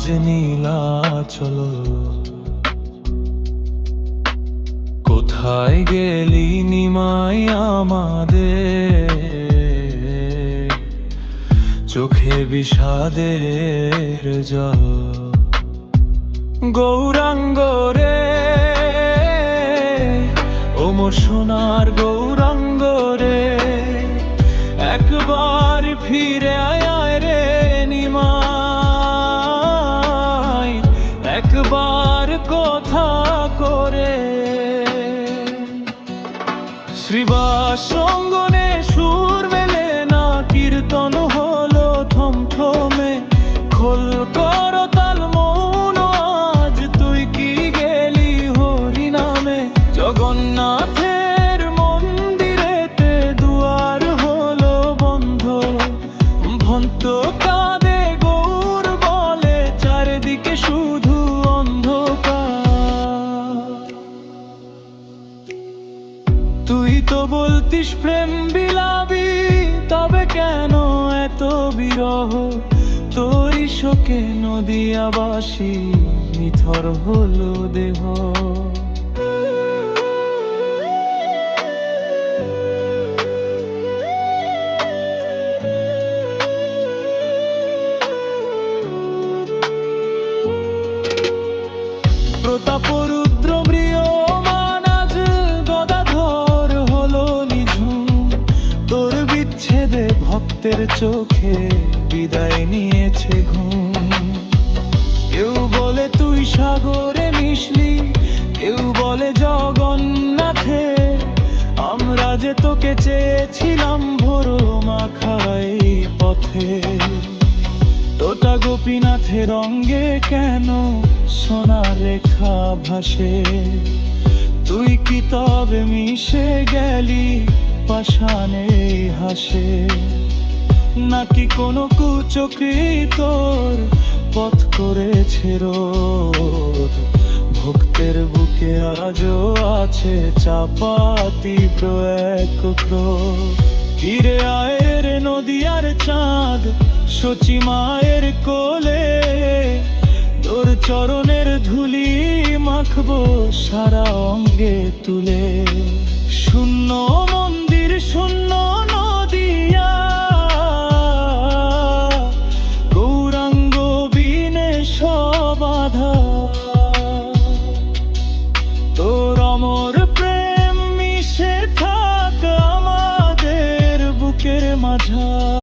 আজ নীলাচল। কোথায় গেলি নিমাই আমাদের, চোখে বিষাদের জল। গৌরাঙ্গ রে, ও মোর সোনার গৌরাঙ্গ রে, একবার ফিরে আয় রে নিমাই, একবার কথা করে। শ্রীবাস অঙ্গনে সুর মেলে না, কীর্তন হলো থমথমে। খোল করতাল মৌন আজ, তুই কি গেলি হরি নামে। জগন্নাথের মন্দিরেতে দুয়ার হলো বন্ধ, ভন্ত কাঁদে গৌর বলে, চারিদিকে শুধু অন্ধকার। তুই তো বলতিস প্রেম বিলাবি, তবে কেন এত বিরহ। তোরই শোকে নদিয়াবাসী নিথর হলো দেহ। প্রতাপরুদ্র ম্রিয়মান আজ গদাধর হলো নিঝুম। তোর বিচ্ছেদে ভক্তের চোখে বিদায় নিয়েছে ঘুম। কেউ বলে তুই সাগরে মিশলি, কেউ বলে জগন্নাথে। আমরা যে তোকে চেয়েছিলাম ভোর মাখাই পথে। তোটা গোপীনাথের রঙ্গে কেন সোনা রেখা ভাসে। তুই কি তবে মিশে গেলি পাষাণে হাসে, নাকি কোনো কুচক্রী তোর পথ করেছে রোধ। ভক্তের বুকে আজও আছে চাপা তীব্র এক ক্রোধ। ফিরে আয়ের নদিয়ার চাঁদ, সচি মায়ের কোলে। তোর চরণের ধুলি মাখবো সারা অঙ্গে তুলে। শূন্য মন্দির শূন্য